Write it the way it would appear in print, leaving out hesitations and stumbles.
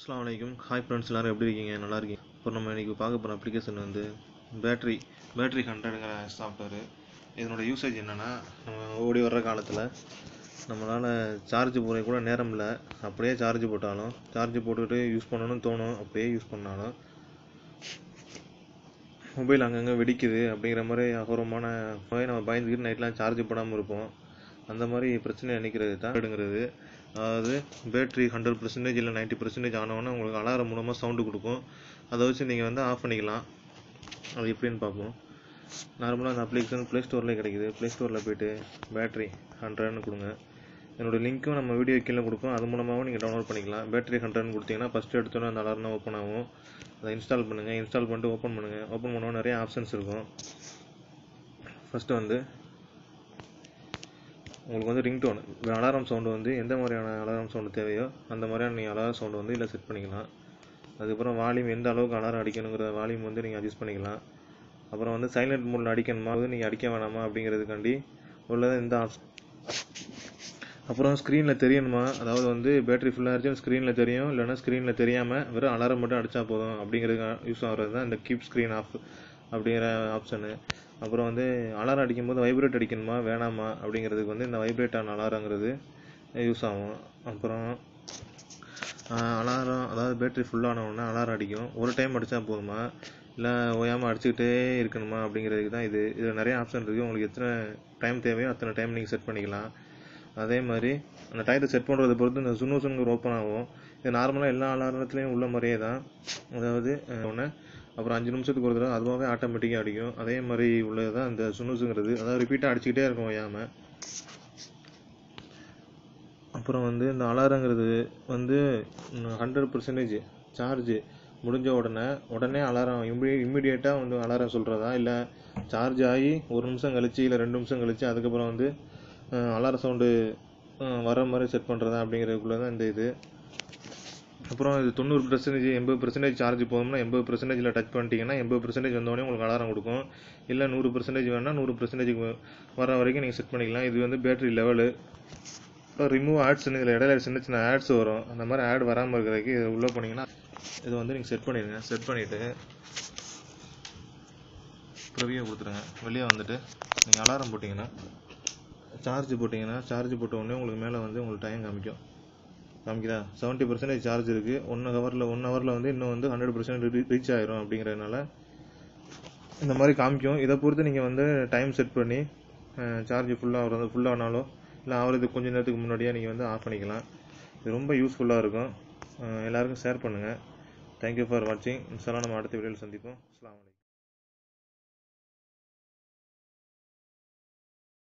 அஸ்ஸலாமு அலைக்கும். Hi friends, எல்லோரும் எப்படி இருக்கீங்க? நல்லா இருக்கீங்க? இப்போ நம்ம இன்றைக்கி பார்க்க போகிற அப்ளிகேஷன் வந்து பேட்ரி 100ங்கிற சாஃப்ட்வேரு. இதனோட யூசேஜ் என்னென்னா, நம்ம ஓடி வர்ற காலத்தில் நம்மளால் சார்ஜ் போட கூட நேரம் இல்லை. அப்படியே சார்ஜ் போட்டாலும் சார்ஜ் போட்டுக்கிட்டு யூஸ் பண்ணணும்னு தோணும். அப்படியே யூஸ் பண்ணாலும் மொபைல் அங்கங்கே வெடிக்குது அப்படிங்கிற மாதிரி அகோரமான நம்ம பயந்துக்கிட்டு நைட்லாம் சார்ஜ் போடாமல் இருப்போம். அந்த மாதிரி பிரச்சனை நினைக்கிறது தான் எடுங்கிறது. அதாவது பேட்ரி 100% இல்லை 90% ஆனவுடனே உங்களுக்கு அலாரம் மூலமாக சவுண்டு கொடுக்கும். அதை வச்சு நீங்கள் வந்து ஆஃப் பண்ணிக்கலாம். அது எப்படின்னு பார்ப்போம். நார்மலாக அந்த அப்ளிகேஷன் ப்ளே ஸ்டோர்லேயே கிடைக்குது. ப்ளே ஸ்டோரில் போய்ட்டு பேட்ரி 100ன்னு கொடுங்க. என்னோடய லிங்க்கும் நம்ம வீடியோ கீழே கொடுப்போம். அது மூலமாகவும் நீங்கள் டவுன்லோட் பண்ணிக்கலாம். பேட்ரி 100ன்னு கொடுத்தீங்கன்னா ஃபஸ்ட்டு எடுத்தோன்னே அந்த அலாரம் தான் ஓப்பன் ஆகும். அதை இன்ஸ்டால் பண்ணுங்கள். இன்ஸ்டால் பண்ணிட்டு ஓப்பன் பண்ணுங்கள். ஓப்பன் பண்ணோன்னா நிறைய ஆப்ஷன்ஸ் இருக்கும். ஃபஸ்ட்டு வந்து உங்களுக்கு வந்து ரிங்டோன் அலாரம் சவுண்டு வந்து எந்த மாதிரியான அலாரம் சவுண்டு தேவையோ அந்த மாதிரியான நீங்கள் அலாரம் சவுண்டு வந்து இதில் செட் பண்ணிக்கலாம். அதுக்கப்புறம் வால்யூம் எந்த அளவுக்கு அலாரம் அடிக்கணுங்கிற வால்யூம் வந்து நீங்கள் அட்ஜஸ்ட் பண்ணிக்கலாம். அப்புறம் வந்து சைலண்ட் மோடில் அடிக்கணுமா வந்து நீங்கள் அடிக்க வேணாமா அப்படிங்கிறதுக்காண்டி உள்ளது இந்த ஆப்ஷன். அப்புறம் ஸ்க்ரீனில் தெரியணுமா, அதாவது வந்து பேட்டரி ஃபுல்லாக இருந்துச்சு ஸ்க்ரீனில் தெரியும், இல்லைன்னா ஸ்க்ரீனில் தெரியாமல் வெறும் அலாரம் மட்டும் அடித்தா போதும் அப்படிங்கிறதுக்கு யூஸ் ஆகிறது தான் இந்த கீப் ஸ்க்ரீன் ஆஃப் அப்படிங்கிற ஆப்ஷனு. அப்புறம் வந்து அலாரம் அடிக்கும்போது வைப்ரேட் அடிக்கணுமா வேணாமா அப்படிங்கிறதுக்கு வந்து இந்த வைப்ரேட் ஆன அலாரங்கிறது யூஸ் ஆகும். அப்புறம் அலாரம், அதாவது பேட்டரி ஃபுல்லானவுடனே அலாரம் அடிக்கும். ஒரு டைம் அடித்தா போதுமா இல்லை ஓயாமல் அடிச்சுக்கிட்டே இருக்கணுமா அப்படிங்கிறதுக்கு தான் இது. இதில் நிறைய ஆப்ஷன் இருக்குது. உங்களுக்கு எத்தனை டைம் தேவையோ அத்தனை டைம் நீங்கள் செட் பண்ணிக்கலாம். அதே மாதிரி அந்த டயத்தை செட் பண்ணுறதை பொறுத்து இந்த சுன்னு ஓப்பன் ஆகும். இது நார்மலாக எல்லா அலாரத்துலேயும் உள்ள மாதிரியே தான். அதாவது ஒன்று அப்புறம் 5 நிமிஷத்துக்கு ஒரு தடவை அதுவாகவே ஆட்டோமேட்டிக்காக அடிக்கும். அதே மாதிரி உள்ளது தான் இந்த சுன்னுஸுங்கிறது. அதாவது ரிப்பீட்டாக அடிச்சுக்கிட்டே இருக்கும் ஓயாமல். அப்புறம் வந்து இந்த அலாரங்கிறது வந்து 100% சார்ஜ் முடிஞ்ச உடனே அலாரம் இம்மிடியேட்டாக வந்து அலாரம் சொல்கிறதா, இல்லை சார்ஜ் ஆகி 1 நிமிஷம் கழிச்சு இல்லை 2 நிமிஷம் கழிச்சு அதுக்கப்புறம் வந்து அலாரம் சவுண்டு வர மாதிரி செட் பண்ணுறதா அப்படிங்கிறதுக்குள்ளே தான் இந்த இது. அப்புறம் இது 90% 80% சார்ஜ் போகும்னா 80%ல் டச் பண்ணிட்டீங்கன்னா 80% வந்தோடனே உங்களுக்கு அலாரம் கொடுக்கும். இல்லை 100% வேணால் 100% வர வரைக்கும் நீங்கள் செட் பண்ணிக்கலாம். இது வந்து பேட்டரி லெவலு. அப்புறம் ரிமூவ் ஆட்ஸ்ன்னு இதில் இடையில சின்ன சின்ன ஆட்ஸ் வரும். அந்த மாதிரி ஆட் வராமல் இருக்கிறதுக்கு இது உள்ளே போனீங்கன்னா இதை வந்து நீங்கள் செட் பண்ணிடுங்க. செட் பண்ணிவிட்டு ப்ரிவியூ கொடுத்துருங்க. வெளியே வந்துட்டு நீங்கள் அலாரம் போட்டிங்கன்னா சார்ஜ் போட்ட உடனே உங்களுக்கு மேலே வந்து உங்களுக்கு டைம் காமிக்குதா 70% சார்ஜ் இருக்குது. 1 ஹவரில் வந்து இன்னும் வந்து 100% ரீச் ஆயிரும் அப்படிங்கிறதுனால இந்த மாதிரி காமிக்கும். இதை பொறுத்து நீங்கள் வந்து டைம் செட் பண்ணி சார்ஜ் ஃபுல்லானாலோ இல்லை ஆகிறதுக்கு கொஞ்சம் நேரத்துக்கு முன்னாடியே நீங்கள் வந்து ஆஃப் பண்ணிக்கலாம். இது ரொம்ப யூஸ்ஃபுல்லாக இருக்கும். எல்லாருக்கும் ஷேர் பண்ணுங்கள். தேங்க்யூ ஃபார் வாட்சிங். இன்ஷால்லா நம்ம அடுத்த வீடியோவில் சந்திப்போம். அஸ்ஸலாமு அலைக்கும்.